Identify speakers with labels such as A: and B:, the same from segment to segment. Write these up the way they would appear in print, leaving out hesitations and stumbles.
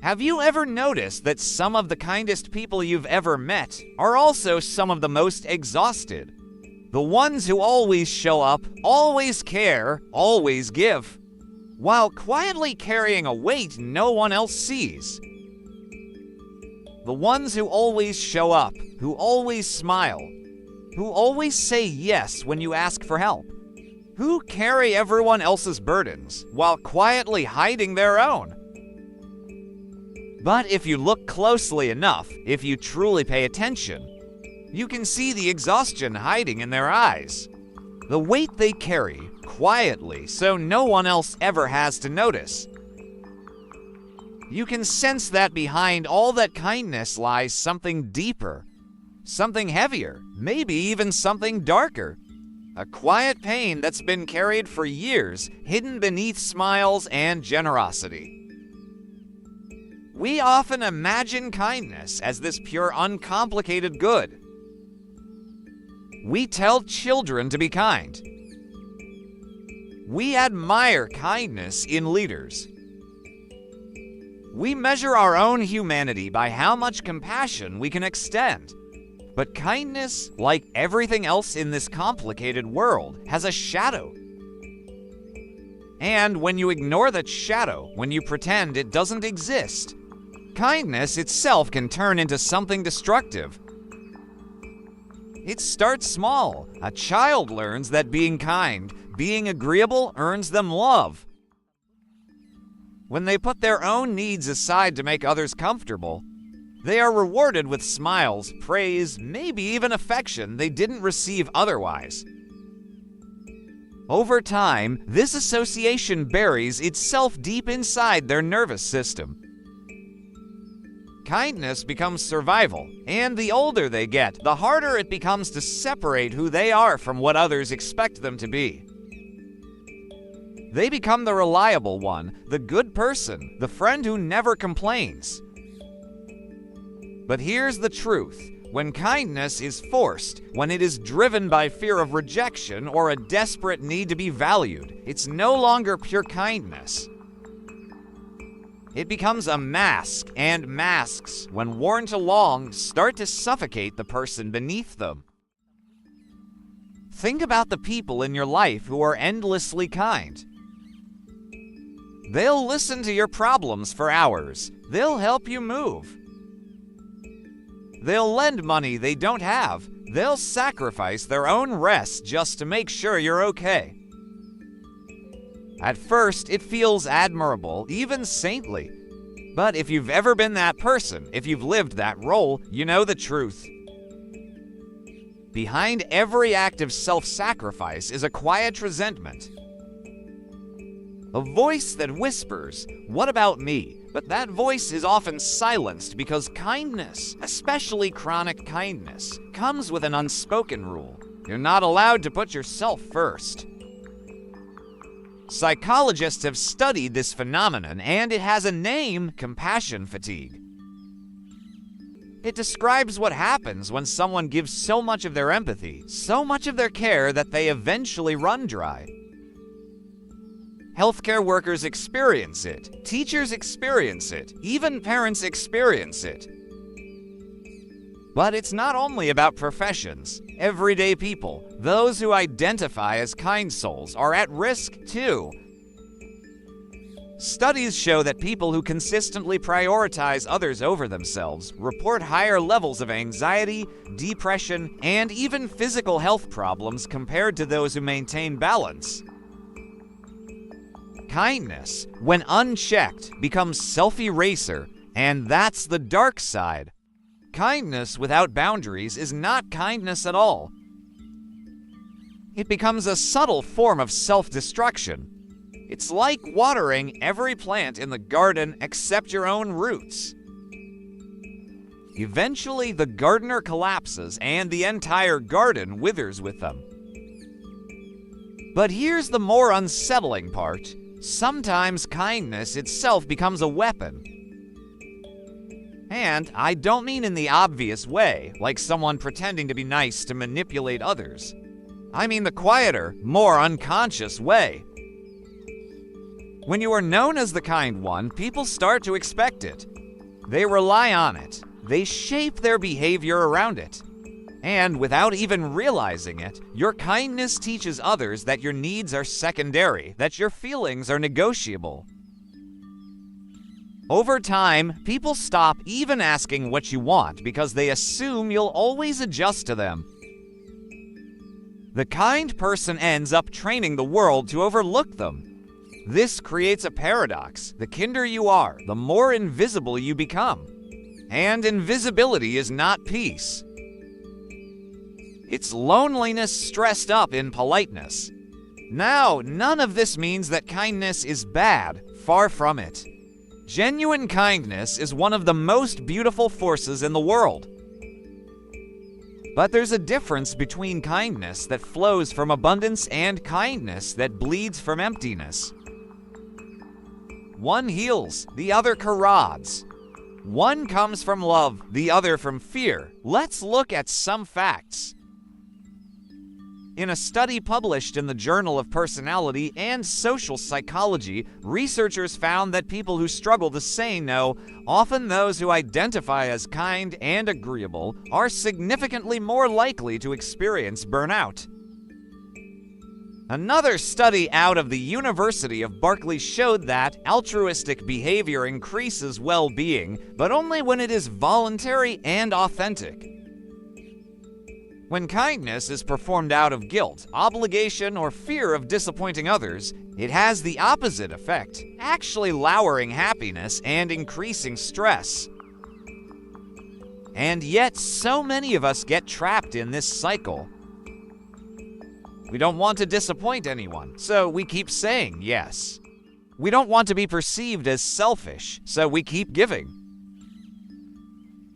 A: Have you ever noticed that some of the kindest people you've ever met are also some of the most exhausted? The ones who always show up, always care, always give, while quietly carrying a weight no one else sees. The ones who always show up, who always smile, who always say yes when you ask for help, who carry everyone else's burdens while quietly hiding their own. But if you look closely enough, if you truly pay attention, you can see the exhaustion hiding in their eyes. The weight they carry, quietly, so no one else ever has to notice. You can sense that behind all that kindness lies something deeper, something heavier, maybe even something darker. A quiet pain that's been carried for years, hidden beneath smiles and generosity. We often imagine kindness as this pure, uncomplicated good. We tell children to be kind. We admire kindness in leaders. We measure our own humanity by how much compassion we can extend. But kindness, like everything else in this complicated world, has a shadow. And when you ignore that shadow, when you pretend it doesn't exist, kindness itself can turn into something destructive. It starts small. A child learns that being kind, being agreeable, earns them love. When they put their own needs aside to make others comfortable, they are rewarded with smiles, praise, maybe even affection they didn't receive otherwise. Over time, this association buries itself deep inside their nervous system. Kindness becomes survival, and the older they get, the harder it becomes to separate who they are from what others expect them to be. They become the reliable one, the good person, the friend who never complains. But here's the truth. When kindness is forced, when it is driven by fear of rejection or a desperate need to be valued, it's no longer pure kindness. It becomes a mask, and masks, when worn too long, start to suffocate the person beneath them. Think about the people in your life who are endlessly kind. They'll listen to your problems for hours. They'll help you move. They'll lend money they don't have. They'll sacrifice their own rest just to make sure you're okay. At first, it feels admirable, even saintly. But if you've ever been that person, if you've lived that role, you know the truth. Behind every act of self-sacrifice is a quiet resentment. A voice that whispers, "What about me?" But that voice is often silenced because kindness, especially chronic kindness, comes with an unspoken rule. You're not allowed to put yourself first. Psychologists have studied this phenomenon, and it has a name: compassion fatigue. It describes what happens when someone gives so much of their empathy, so much of their care, that they eventually run dry. Healthcare workers experience it, teachers experience it, even parents experience it. But it's not only about professions. Everyday people, those who identify as kind souls, are at risk too. Studies show that people who consistently prioritize others over themselves report higher levels of anxiety, depression, and even physical health problems compared to those who maintain balance. Kindness, when unchecked, becomes self-eraser, and that's the dark side. Kindness without boundaries is not kindness at all. It becomes a subtle form of self-destruction. It's like watering every plant in the garden except your own roots. Eventually, the gardener collapses and the entire garden withers with them. But here's the more unsettling part. Sometimes kindness itself becomes a weapon. And I don't mean in the obvious way, like someone pretending to be nice to manipulate others. I mean the quieter, more unconscious way. When you are known as the kind one, people start to expect it. They rely on it. They shape their behavior around it. And without even realizing it, your kindness teaches others that your needs are secondary, that your feelings are negotiable. Over time, people stop even asking what you want because they assume you'll always adjust to them. The kind person ends up training the world to overlook them. This creates a paradox. The kinder you are, the more invisible you become. And invisibility is not peace. It's loneliness stressed up in politeness. Now, none of this means that kindness is bad, far from it. Genuine kindness is one of the most beautiful forces in the world. But there's a difference between kindness that flows from abundance and kindness that bleeds from emptiness. One heals, the other corrodes. One comes from love, the other from fear. Let's look at some facts. In a study published in the Journal of Personality and Social Psychology, researchers found that people who struggle to say no, often those who identify as kind and agreeable, are significantly more likely to experience burnout. Another study out of the University of Berkeley showed that altruistic behavior increases well-being, but only when it is voluntary and authentic. When kindness is performed out of guilt, obligation, or fear of disappointing others, it has the opposite effect, actually lowering happiness and increasing stress. And yet, so many of us get trapped in this cycle. We don't want to disappoint anyone, so we keep saying yes. We don't want to be perceived as selfish, so we keep giving.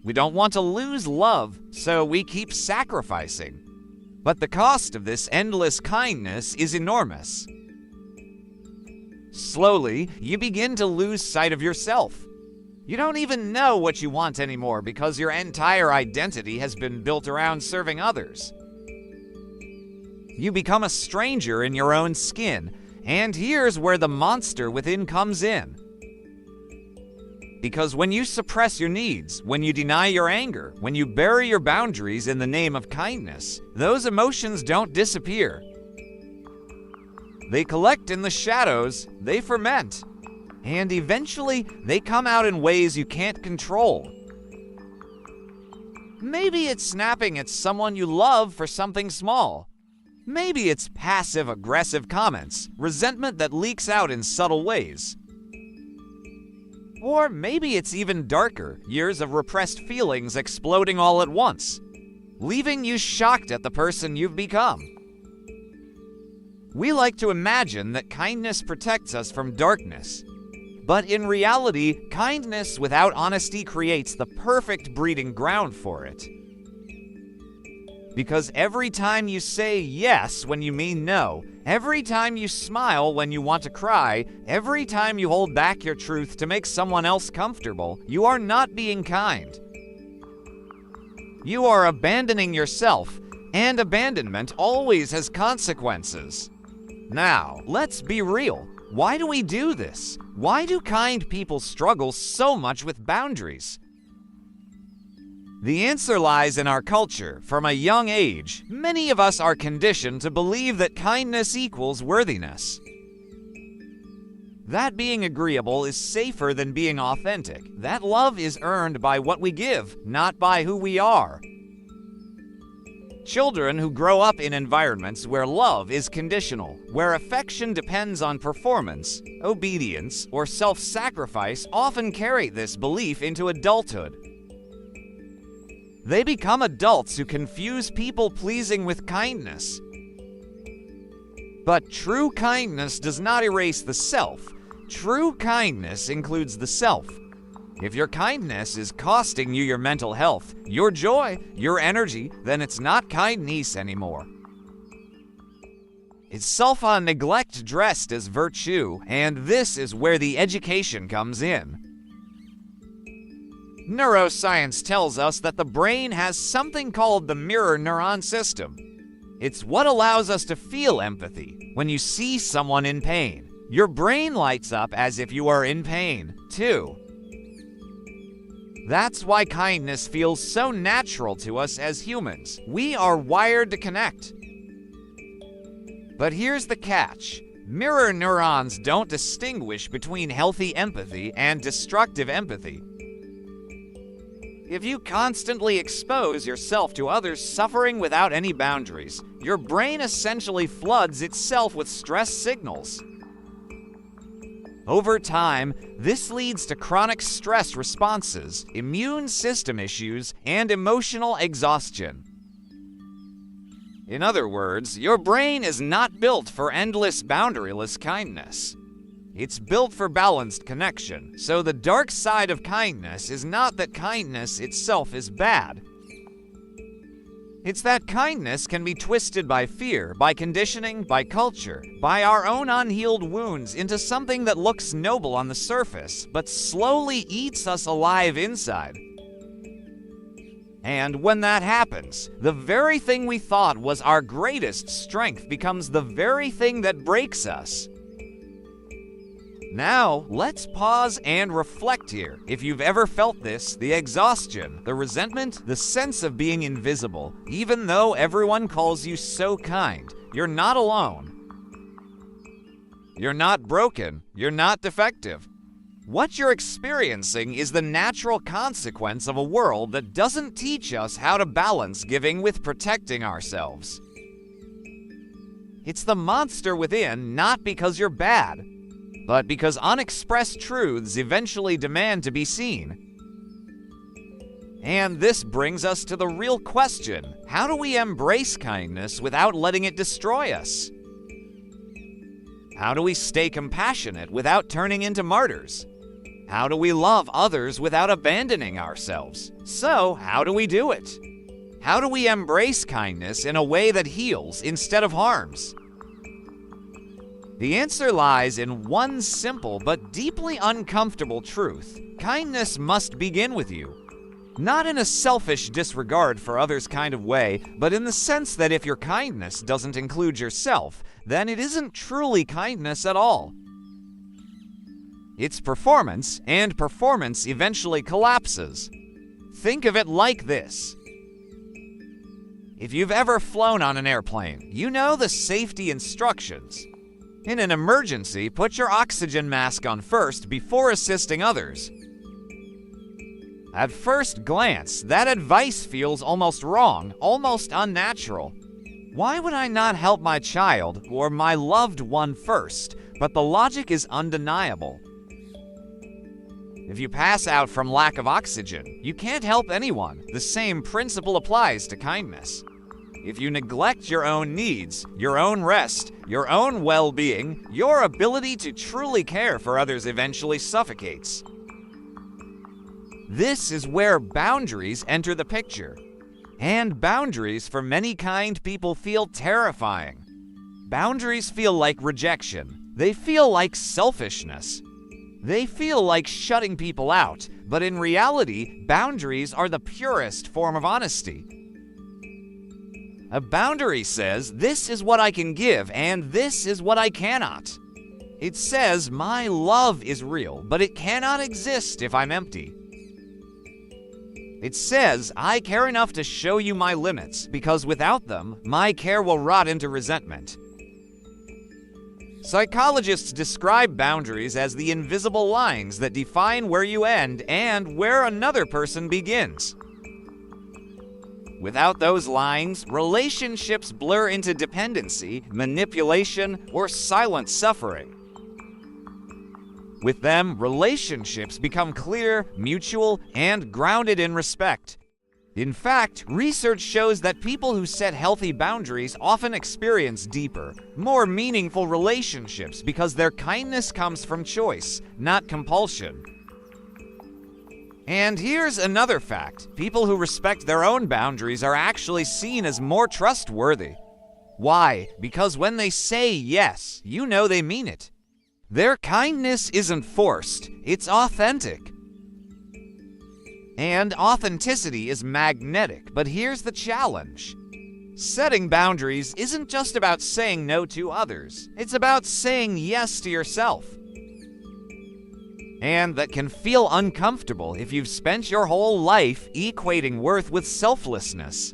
A: We don't want to lose love, so we keep sacrificing. But the cost of this endless kindness is enormous. Slowly, you begin to lose sight of yourself. You don't even know what you want anymore because your entire identity has been built around serving others. You become a stranger in your own skin, and here's where the monster within comes in. Because when you suppress your needs, when you deny your anger, when you bury your boundaries in the name of kindness, those emotions don't disappear. They collect in the shadows, they ferment, and eventually they come out in ways you can't control. Maybe it's snapping at someone you love for something small. Maybe it's passive-aggressive comments, resentment that leaks out in subtle ways. Or maybe it's even darker, years of repressed feelings exploding all at once, leaving you shocked at the person you've become. We like to imagine that kindness protects us from darkness. But in reality, kindness without honesty creates the perfect breeding ground for it. Because every time you say yes when you mean no, every time you smile when you want to cry, every time you hold back your truth to make someone else comfortable, you are not being kind. You are abandoning yourself, and abandonment always has consequences. Now, let's be real. Why do we do this? Why do kind people struggle so much with boundaries? The answer lies in our culture. From a young age, many of us are conditioned to believe that kindness equals worthiness. That being agreeable is safer than being authentic. That love is earned by what we give, not by who we are. Children who grow up in environments where love is conditional, where affection depends on performance, obedience, or self-sacrifice often carry this belief into adulthood. They become adults who confuse people-pleasing with kindness. But true kindness does not erase the self. True kindness includes the self. If your kindness is costing you your mental health, your joy, your energy, then it's not kindness anymore. It's self-neglect dressed as virtue, and this is where the education comes in. Neuroscience tells us that the brain has something called the mirror neuron system. It's what allows us to feel empathy. When you see someone in pain, Your brain lights up as if you are in pain, too. That's why kindness feels so natural to us as humans. We are wired to connect. But here's the catch. Mirror neurons don't distinguish between healthy empathy and destructive empathy. If you constantly expose yourself to others' suffering without any boundaries, your brain essentially floods itself with stress signals. Over time, this leads to chronic stress responses, immune system issues, and emotional exhaustion. In other words, your brain is not built for endless, boundaryless kindness. It's built for balanced connection, so the dark side of kindness is not that kindness itself is bad. It's that kindness can be twisted by fear, by conditioning, by culture, by our own unhealed wounds into something that looks noble on the surface, but slowly eats us alive inside. And when that happens, the very thing we thought was our greatest strength becomes the very thing that breaks us. Now, let's pause and reflect here. If you've ever felt this, the exhaustion, the resentment, the sense of being invisible, even though everyone calls you so kind, you're not alone. You're not broken. You're not defective. What you're experiencing is the natural consequence of a world that doesn't teach us how to balance giving with protecting ourselves. It's the monster within, not because you're bad, but because unexpressed truths eventually demand to be seen. And this brings us to the real question: how do we embrace kindness without letting it destroy us? How do we stay compassionate without turning into martyrs? How do we love others without abandoning ourselves? So, how do we do it? How do we embrace kindness in a way that heals instead of harms? The answer lies in one simple but deeply uncomfortable truth. Kindness must begin with you. Not in a selfish disregard for others kind of way, but in the sense that if your kindness doesn't include yourself, then it isn't truly kindness at all. It's performance, and performance eventually collapses. Think of it like this. If you've ever flown on an airplane, you know the safety instructions. In an emergency, put your oxygen mask on first before assisting others. At first glance, that advice feels almost wrong, almost unnatural. Why would I not help my child or my loved one first? But the logic is undeniable. If you pass out from lack of oxygen, you can't help anyone. The same principle applies to kindness. If you neglect your own needs, your own rest, your own well-being, your ability to truly care for others eventually suffocates. This is where boundaries enter the picture. And boundaries for many kind people feel terrifying. Boundaries feel like rejection. They feel like selfishness. They feel like shutting people out, but in reality, boundaries are the purest form of honesty. A boundary says, this is what I can give, and this is what I cannot. It says, my love is real, but it cannot exist if I'm empty. It says, I care enough to show you my limits, because without them, my care will rot into resentment. Psychologists describe boundaries as the invisible lines that define where you end and where another person begins. Without those lines, relationships blur into dependency, manipulation, or silent suffering. With them, relationships become clear, mutual, and grounded in respect. In fact, research shows that people who set healthy boundaries often experience deeper, more meaningful relationships because their kindness comes from choice, not compulsion. And here's another fact. People who respect their own boundaries are actually seen as more trustworthy. Why? Because when they say yes, you know they mean it. Their kindness isn't forced, it's authentic. And authenticity is magnetic, but here's the challenge. Setting boundaries isn't just about saying no to others, it's about saying yes to yourself. And that can feel uncomfortable if you've spent your whole life equating worth with selflessness.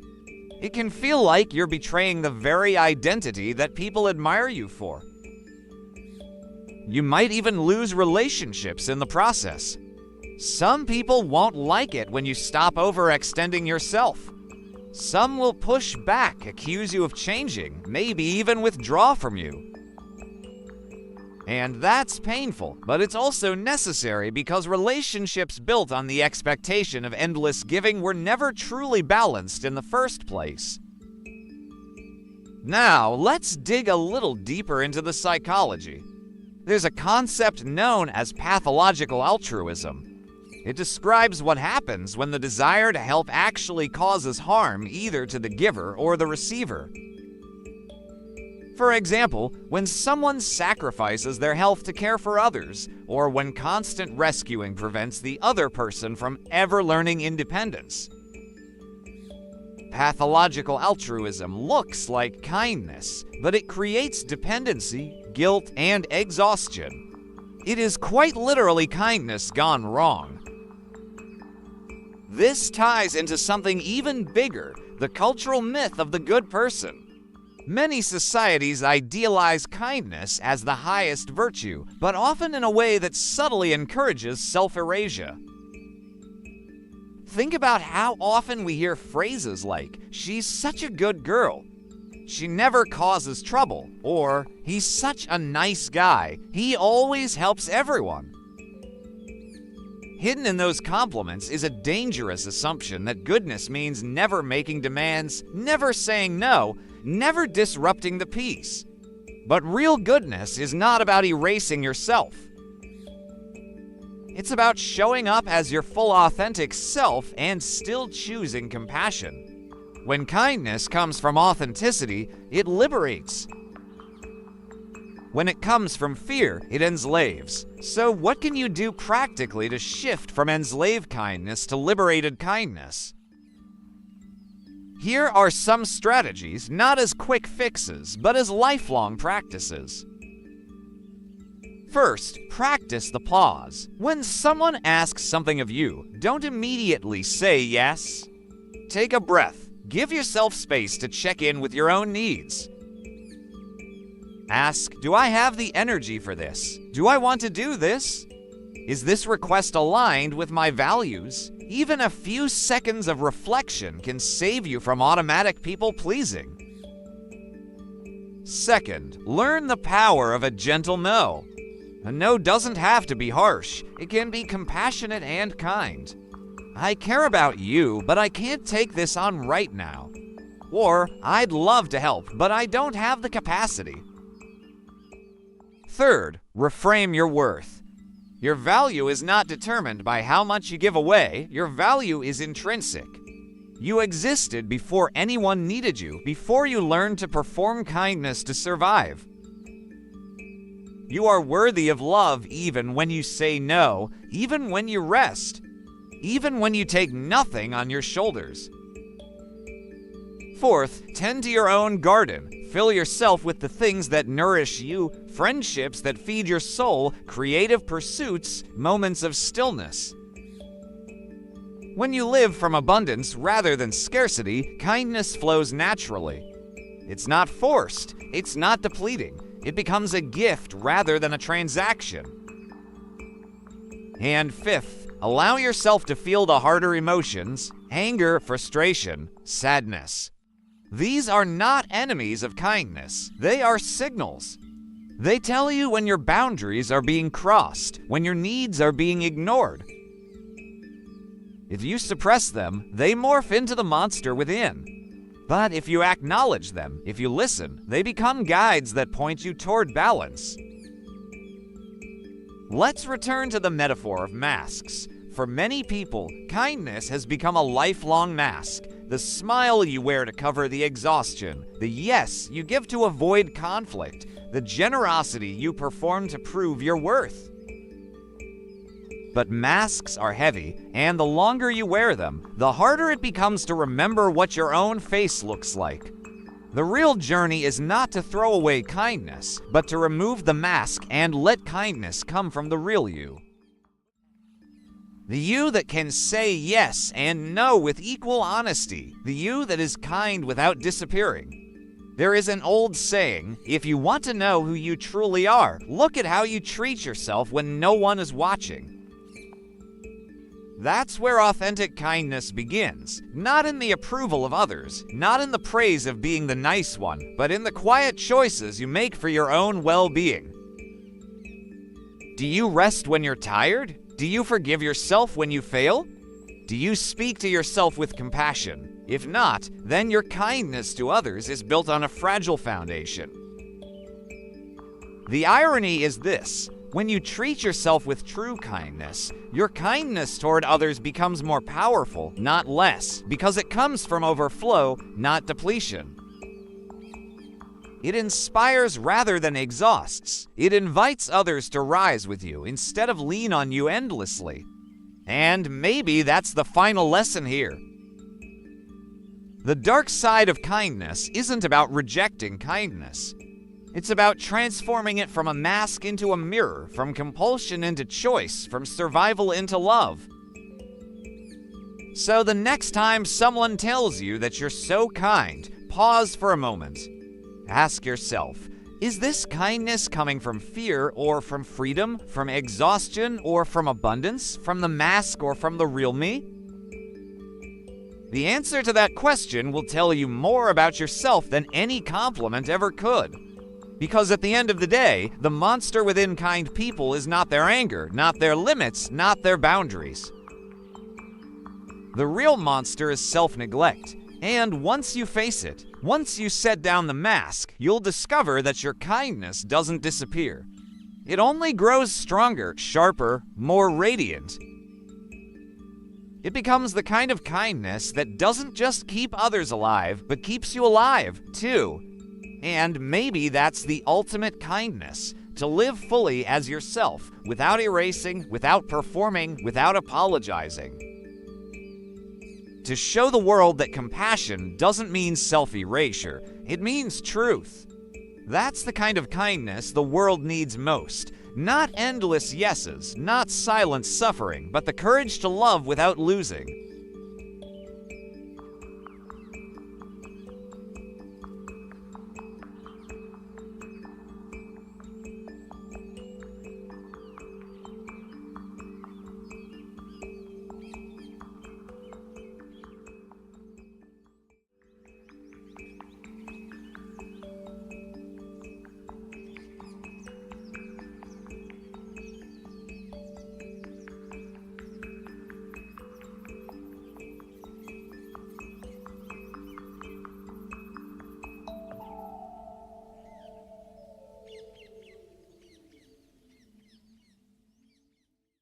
A: It can feel like you're betraying the very identity that people admire you for. You might even lose relationships in the process. Some people won't like it when you stop overextending yourself. Some will push back, accuse you of changing, maybe even withdraw from you. And that's painful, but it's also necessary because relationships built on the expectation of endless giving were never truly balanced in the first place. Now, let's dig a little deeper into the psychology. There's a concept known as pathological altruism. It describes what happens when the desire to help actually causes harm either to the giver or the receiver. For example, when someone sacrifices their health to care for others, or when constant rescuing prevents the other person from ever learning independence. Pathological altruism looks like kindness, but it creates dependency, guilt, and exhaustion. It is quite literally kindness gone wrong. This ties into something even bigger, the cultural myth of the good person. Many societies idealize kindness as the highest virtue, but often in a way that subtly encourages self-erasure. Think about how often we hear phrases like, "She's such a good girl," "She never causes trouble," or "He's such a nice guy, he always helps everyone." Hidden in those compliments is a dangerous assumption that goodness means never making demands, never saying no, never disrupting the peace. But real goodness is not about erasing yourself. It's about showing up as your full authentic self and still choosing compassion. When kindness comes from authenticity, it liberates. When it comes from fear, it enslaves. So what can you do practically to shift from enslaved kindness to liberated kindness? Here are some strategies, not as quick fixes, but as lifelong practices. First, practice the pause. When someone asks something of you, don't immediately say yes. Take a breath. Give yourself space to check in with your own needs. Ask, do I have the energy for this? Do I want to do this? Is this request aligned with my values? Even a few seconds of reflection can save you from automatic people-pleasing. Second, learn the power of a gentle no. A no doesn't have to be harsh. It can be compassionate and kind. I care about you, but I can't take this on right now. Or, I'd love to help, but I don't have the capacity. Third, reframe your worth. Your value is not determined by how much you give away. Your value is intrinsic. You existed before anyone needed you, before you learned to perform kindness to survive. You are worthy of love even when you say no, even when you rest, even when you take nothing on your shoulders. Fourth, tend to your own garden. Fill yourself with the things that nourish you, friendships that feed your soul, creative pursuits, moments of stillness. When you live from abundance rather than scarcity, kindness flows naturally. It's not forced, it's not depleting. It becomes a gift rather than a transaction. And fifth, allow yourself to feel the harder emotions, anger, frustration, sadness. These are not enemies of kindness. They are signals. They tell you when your boundaries are being crossed, when your needs are being ignored. If you suppress them, they morph into the monster within. But if you acknowledge them, if you listen, they become guides that point you toward balance. Let's return to the metaphor of masks. For many people, kindness has become a lifelong mask. The smile you wear to cover the exhaustion, the yes you give to avoid conflict, the generosity you perform to prove your worth. But masks are heavy, and the longer you wear them, the harder it becomes to remember what your own face looks like. The real journey is not to throw away kindness, but to remove the mask and let kindness come from the real you. The you that can say yes and no with equal honesty, the you that is kind without disappearing. There is an old saying, if you want to know who you truly are, look at how you treat yourself when no one is watching. That's where authentic kindness begins, not in the approval of others, not in the praise of being the nice one, but in the quiet choices you make for your own well-being. Do you rest when you're tired? Do you forgive yourself when you fail? Do you speak to yourself with compassion? If not, then your kindness to others is built on a fragile foundation. The irony is this: when you treat yourself with true kindness, your kindness toward others becomes more powerful, not less, because it comes from overflow, not depletion. It inspires rather than exhausts. It invites others to rise with you instead of lean on you endlessly. And maybe that's the final lesson here. The dark side of kindness isn't about rejecting kindness. It's about transforming it from a mask into a mirror, from compulsion into choice, from survival into love. So the next time someone tells you that you're so kind, pause for a moment. Ask yourself, is this kindness coming from fear or from freedom, from exhaustion or from abundance, from the mask or from the real me? The answer to that question will tell you more about yourself than any compliment ever could. Because at the end of the day, the monster within kind people is not their anger, not their limits, not their boundaries. The real monster is self-neglect. And once you face it, once you set down the mask, you'll discover that your kindness doesn't disappear. It only grows stronger, sharper, more radiant. It becomes the kind of kindness that doesn't just keep others alive, but keeps you alive, too. And maybe that's the ultimate kindness, to live fully as yourself, without erasing, without performing, without apologizing. To show the world that compassion doesn't mean self-erasure, it means truth. That's the kind of kindness the world needs most. Not endless yeses, not silent suffering, but the courage to love without losing.